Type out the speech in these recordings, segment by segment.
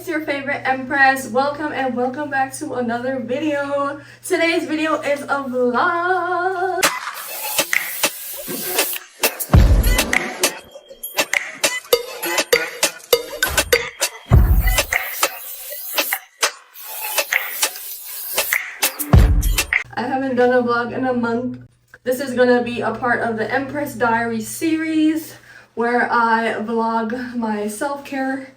it's your favorite Empress. Welcome and welcome back to another video. Today's video is a vlog. I haven't done a vlog in a month. This is gonna be a part of the Empress Diary series where I vlog my self-care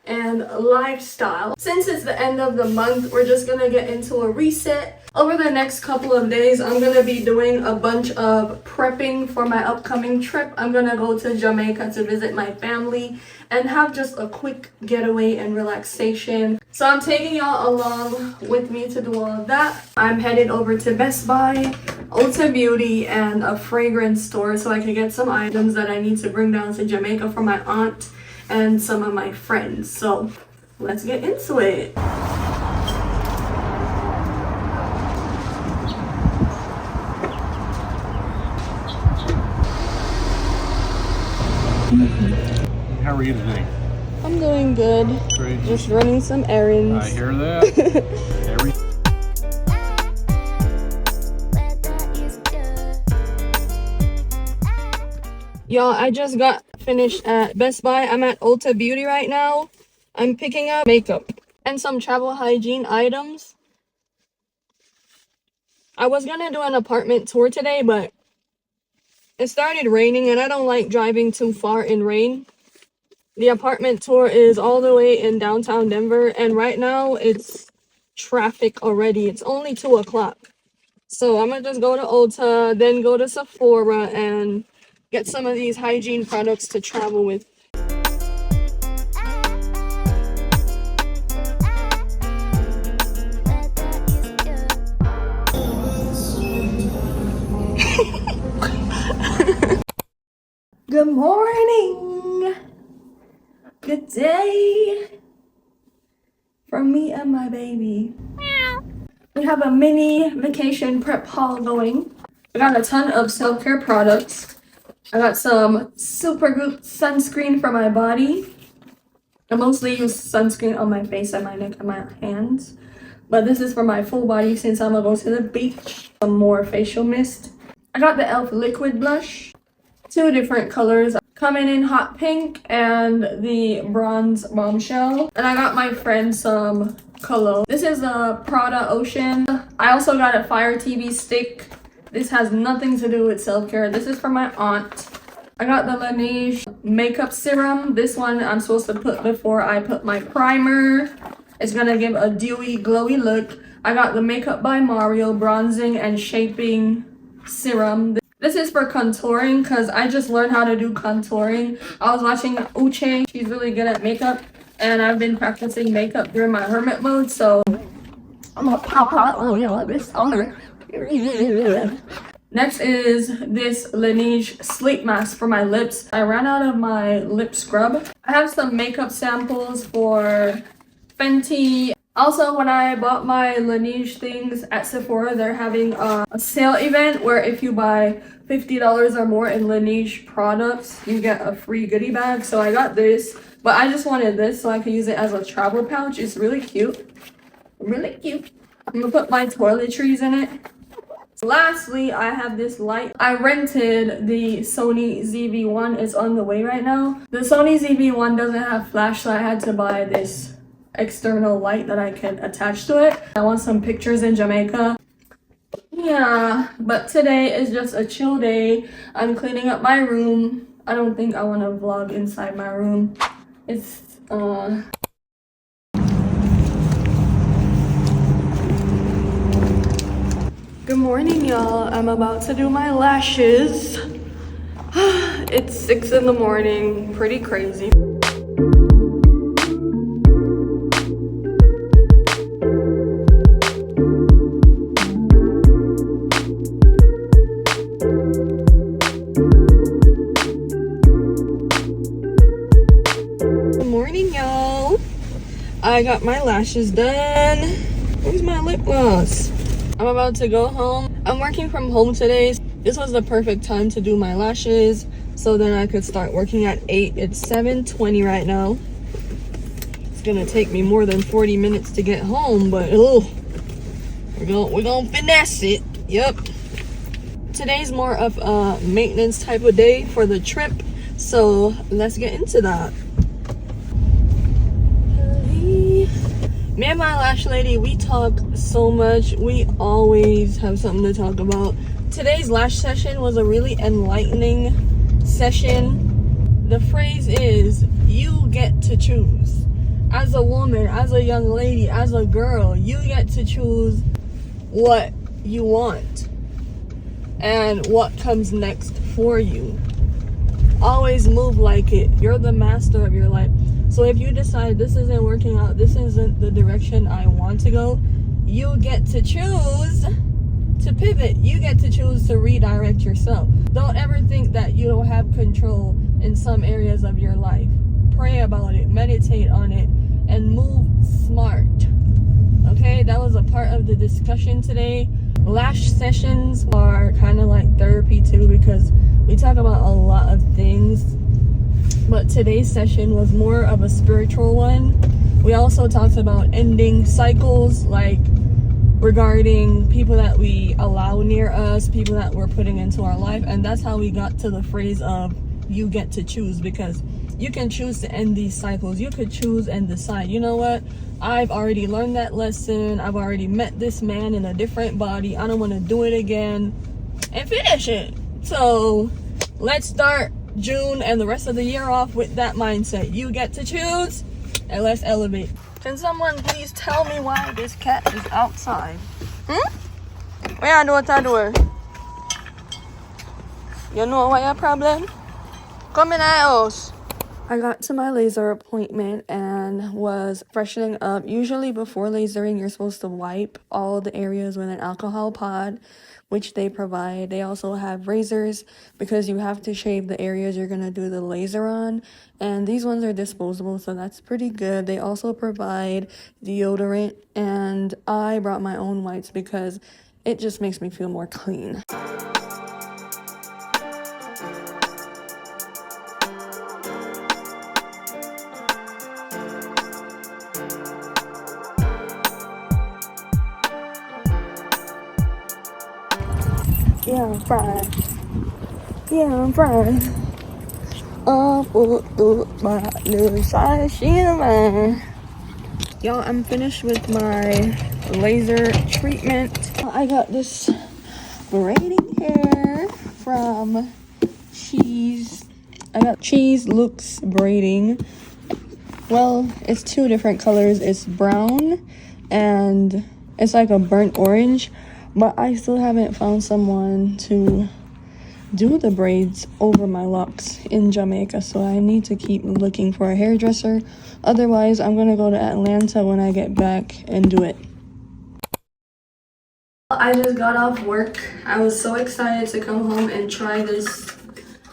and lifestyle. Since it's the end of the month, we're just gonna get into a reset. Over the next couple of days, I'm gonna be doing a bunch of prepping for my upcoming trip. I'm gonna go to Jamaica to visit my family and have just a quick getaway and relaxation. So I'm taking y'all along with me to do all of that. I'm headed over to Best Buy, Ulta Beauty, and a fragrance store so I can get some items that I need to bring down to Jamaica for my aunt and some of my friends. So let's get into it. How are you today? I'm doing good. Great. Just running some errands. I hear that. Y'all, I just got finished at Best Buy. I'm at Ulta Beauty right now. I'm picking up makeup and some travel hygiene items. I was gonna do an apartment tour today, but it started raining and I don't like driving too far in rain. The apartment tour is all the way in downtown Denver, and right now it's traffic already. It's only 2 o'clock. So I'm gonna just go to Ulta, then go to Sephora and get some of these hygiene products to travel with. Good morning. Good day from me and my baby. We have a mini vacation prep haul going. I got a ton of self-care products. I got some super good sunscreen for my body. I mostly use sunscreen on my face and my neck and my hands. But this is for my full body since I'm gonna go to the beach. Some more facial mist. I got the e.l.f. liquid blush. 2 different colors. Coming in hot pink and the bronze bombshell. And I got my friend some cologne. This is a Prada Ocean. I also got a Fire TV stick. This has nothing to do with self-care. This is for my aunt. I got the Laneige makeup serum. This one I'm supposed to put before I put my primer. It's gonna give a dewy, glowy look. I got the Makeup by Mario bronzing and shaping serum. This is for contouring because I just learned how to do contouring. I was watching Uche. She's really good at makeup. And I've been practicing makeup during my hermit mode. So I'm gonna pop out. Oh, yeah, this on. Next is this Laneige sleep mask for my lips. I ran out of my lip scrub. I have some makeup samples for Fenty. Also, when I bought my Laneige things at Sephora, they're having a sale event where if you buy $50 or more in Laneige products, you get a free goodie bag. So I got this, but I just wanted this so I could use it as a travel pouch. It's really cute. Really cute. I'm gonna put my toiletries in it. Lastly, I have this light. I rented the Sony ZV-1. It's on the way right now. The Sony ZV-1 doesn't have flash, so I had to buy this external light that I can attach to it. I want some pictures in Jamaica. Yeah, but today is just a chill day. I'm cleaning up my room. I don't think I want to vlog inside my room. It's Good morning, y'all. I'm about to do my lashes. It's 6 in the morning, pretty crazy. Good morning, y'all. I got my lashes done. Where's my lip gloss? I'm about to go home. I'm working from home today. This was the perfect time to do my lashes so then I could start working at 8. It's 7:20 right now. gonna take me more than 40 minutes to get home, but oh, we're gonna finesse it. Yep. Today's more of a maintenance type of day for the trip, so let's get into that. Me and my lash lady, we talk so much. We always have something to talk about. Today's lash session was a really enlightening session. The phrase is, you get to choose. As a woman, as a young lady, as a girl, you get to choose what you want and what comes next for you. Always move like it. You're the master of your life. So if you decide this isn't working out, this isn't the direction I want to go, you get to choose to pivot. You get to choose to redirect yourself. Don't ever think that you don't have control in some areas of your life. Pray about it, meditate on it, and move smart. Okay, that was a part of the discussion today. Lash sessions are kind of like therapy too, because we talk about a lot of things. But today's session was more of a spiritual one. We also talked about ending cycles, like regarding people that we allow near us, people that we're putting into our life. And that's how we got to the phrase of you get to choose, because you can choose to end these cycles. You could choose and decide, you know what? I've already learned that lesson. I've already met this man in a different body. I don't want to do it again, and finish it. So let's start June and the rest of the year off with that mindset. You get to choose, and let's elevate. Can someone please tell me why this cat is outside? What you do at the door? You know what your problem? Come in the house. I got to my laser appointment and was freshening up. Usually before lasering, you're supposed to wipe all the areas with an alcohol pod, which they provide. They also have razors because you have to shave the areas you're going to do the laser on. And these ones are disposable, so that's pretty good. They also provide deodorant, and I brought my own wipes because it just makes me feel more clean. Yeah, I'm fried. Yeah, I'm fried. My little side, man. Y'all, I'm finished with my laser treatment. I got this braiding hair from Cheese. I got Cheese Looks Braiding. Well, it's two different colors. It's brown and it's like a burnt orange. But I still haven't found someone to do the braids over my locks in Jamaica, so I need to keep looking for a hairdresser. Otherwise, I'm gonna go to Atlanta when I get back and do it. I just got off work. I was so excited to come home and try this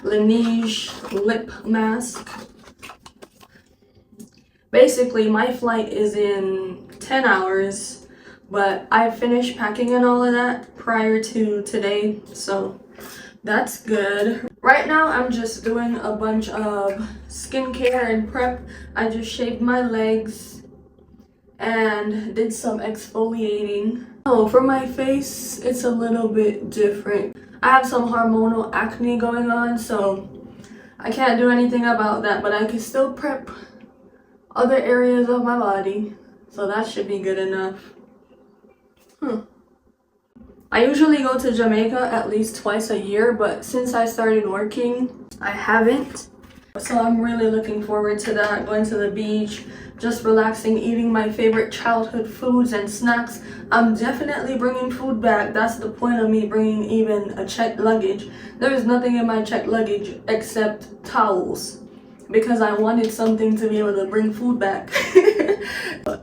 Laneige lip mask. Basically, my flight is in 10 hours. But I finished packing and all of that prior to today, so that's good. Right now, I'm just doing a bunch of skincare and prep. I just shaved my legs and did some exfoliating. Oh, for my face, it's a little bit different. I have some hormonal acne going on, so I can't do anything about that, but I can still prep other areas of my body, so that should be good enough. I usually go to Jamaica at least twice a year, but since I started working, I haven't. So I'm really looking forward to that, going to the beach, just relaxing, eating my favorite childhood foods and snacks. I'm definitely bringing food back. That's the point of me bringing even a checked luggage. There is nothing in my checked luggage except towels, because I wanted something to be able to bring food back.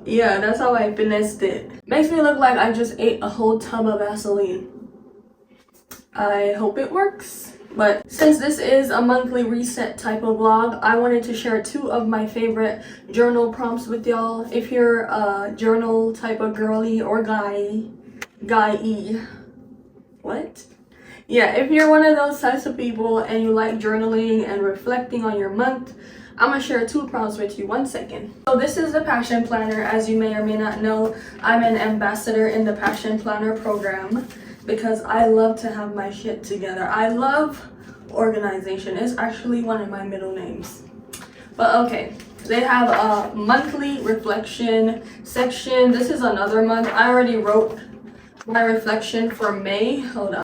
Yeah, that's how I finessed it. Makes me look like I just ate a whole tub of Vaseline. I hope it works. But since this is a monthly reset type of vlog, I wanted to share 2 of my favorite journal prompts with y'all. If you're a journal type of girly or guy-y. What? Yeah, if you're one of those types of people and you like journaling and reflecting on your month, I'm gonna share 2 prompts with you. 1 second. So this is the Passion Planner. As you may or may not know, I'm an ambassador in the Passion Planner program because I love to have my shit together. I love organization. It's actually one of my middle names. But okay, they have a monthly reflection section. This is another month. I already wrote my reflection for May. Hold on.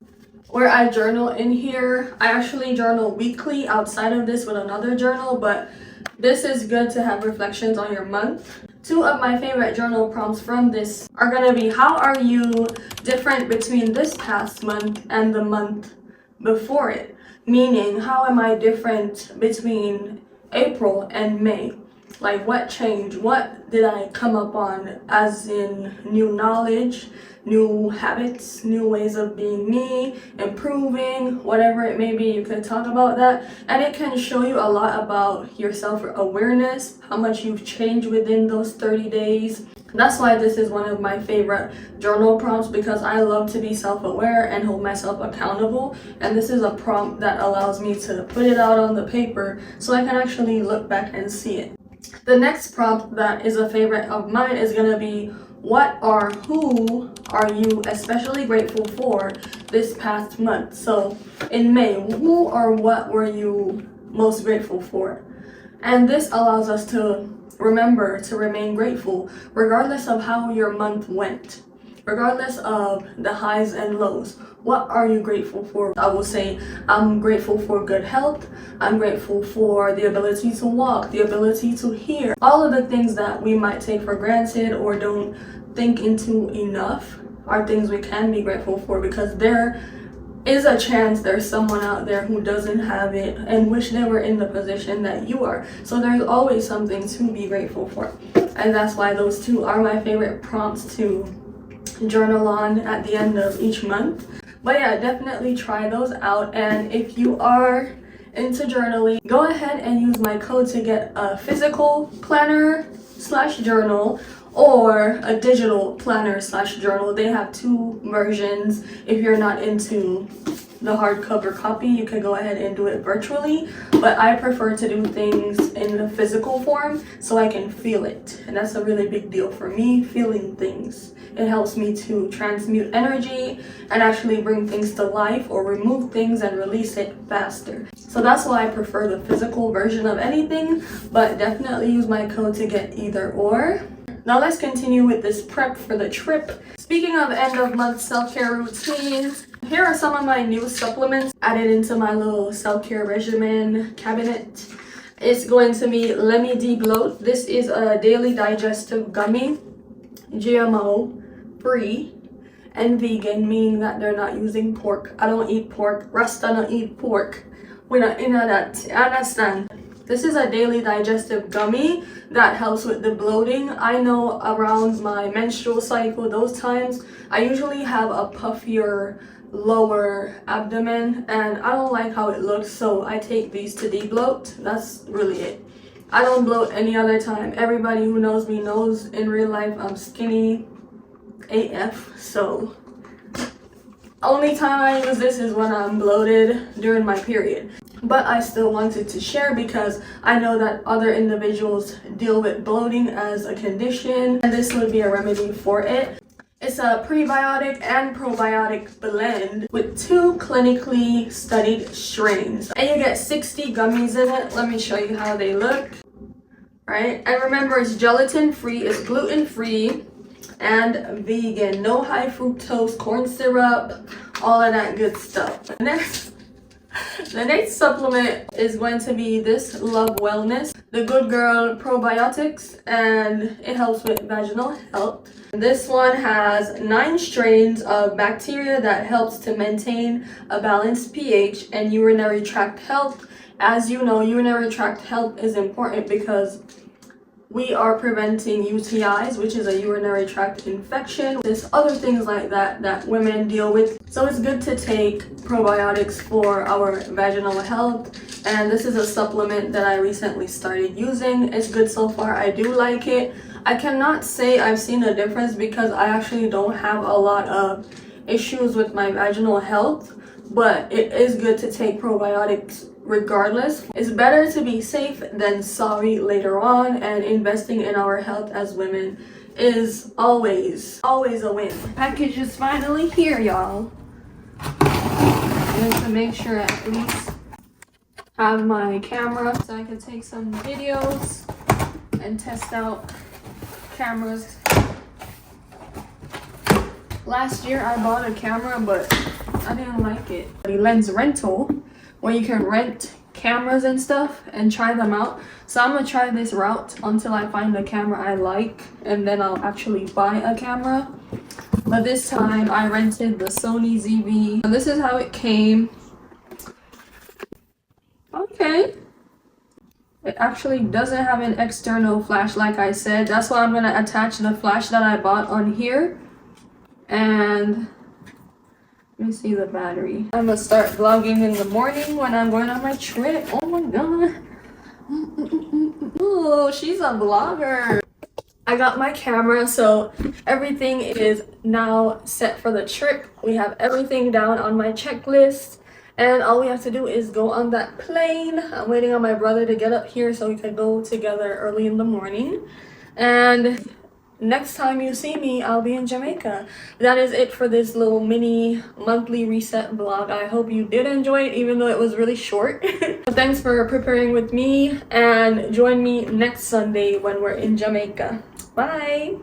Where I journal in here. I actually journal weekly outside of this with another journal, but this is good to have reflections on your month. 2 of my favorite journal prompts from this are gonna be, how are you different between this past month and the month before it? Meaning, how am I different between April and May? Like, what changed? What did I come up on, as in new knowledge, new habits, new ways of being me, improving, whatever it may be. You can talk about that, and it can show you a lot about your self-awareness, how much you've changed within those 30 days. That's why this is one of my favorite journal prompts, because I love to be self-aware and hold myself accountable, and this is a prompt that allows me to put it out on the paper so I can actually look back and see it. The next prompt that is a favorite of mine is going to be, what or who are you especially grateful for this past month? So in May, who or what were you most grateful for? And this allows us to remember to remain grateful regardless of how your month went, regardless of the highs and lows. What are you grateful for? I will say, I'm grateful for good health. I'm grateful for the ability to walk, the ability to hear. All of the things that we might take for granted or don't think into enough are things we can be grateful for, because there is a chance there's someone out there who doesn't have it and wish they were in the position that you are. So there's always something to be grateful for. And that's why those 2 are my favorite prompts to journal on at the end of each month. But yeah, definitely try those out. And if you are into journaling, go ahead and use my code to get a physical planner / journal or a digital planner / journal. They have 2 versions. If you're not into the hardcover copy, you can go ahead and do it virtually, but I prefer to do things in the physical form so I can feel it, and that's a really big deal for me, feeling things. It helps me to transmute energy and actually bring things to life, or remove things and release it faster. So that's why I prefer the physical version of anything, but definitely use my code to get either or. Now let's continue with this prep for the trip. Speaking of end of month self-care routines, here are some of my new supplements added into my little self-care regimen cabinet. It's going to be Let Me Bloat. This is a daily digestive gummy, GMO free and vegan, meaning that they're not using pork. I don't eat pork. Rasta don't eat pork. We're not into that. Understand? This is a daily digestive gummy that helps with the bloating. I know around my menstrual cycle, those times, I usually have a puffier lower abdomen and I don't like how it looks, so I take these to de-bloat. That's really it. I don't bloat any other time. Everybody who knows me knows in real life I'm skinny AF, so only time I use this is when I'm bloated during my period. But I still wanted to share because I know that other individuals deal with bloating as a condition, and this would be a remedy for it. It's a prebiotic and probiotic blend with 2 clinically studied strains. And you get 60 gummies in it. Let me show you how they look. Right? And remember, it's gelatin free, it's gluten free, and vegan. No high fructose corn syrup, all of that good stuff. The next supplement is going to be this Love Wellness, the Good Girl Probiotics, and it helps with vaginal health. This one has 9 strains of bacteria that helps to maintain a balanced pH and urinary tract health. As you know, urinary tract health is important because we are preventing UTIs, which is a urinary tract infection. There's other things like that that women deal with. So it's good to take probiotics for our vaginal health. And this is a supplement that I recently started using. It's good so far. I do like it. I cannot say I've seen a difference because I actually don't have a lot of issues with my vaginal health. But it is good to take probiotics regardless. It's better to be safe than sorry later on, and investing in our health as women is always a win. Package is finally here, y'all. And to make sure I at least have my camera so I can take some videos and test out cameras. Last year I bought a camera, but I didn't like it. The lens rental, where you can rent cameras and stuff and try them out. So I'm gonna try this route until I find a camera I like, and then I'll actually buy a camera. But this time I rented the Sony ZV. This is how it came. Okay. It actually doesn't have an external flash like I said. That's why I'm gonna attach the flash that I bought on here. And let me see the battery. I'm gonna start vlogging in the morning when I'm going on my trip. Oh my god. Oh, she's a vlogger. I got my camera, so everything is now set for the trip. We have everything down on my checklist, and all we have to do is go on that plane. I'm waiting on my brother to get up here so we can go together early in the morning. And next time you see me, I'll be in Jamaica. That is it for this little mini monthly reset vlog. I hope you did enjoy it, even though it was really short. Thanks for preparing with me, and join me next Sunday when we're in Jamaica. Bye!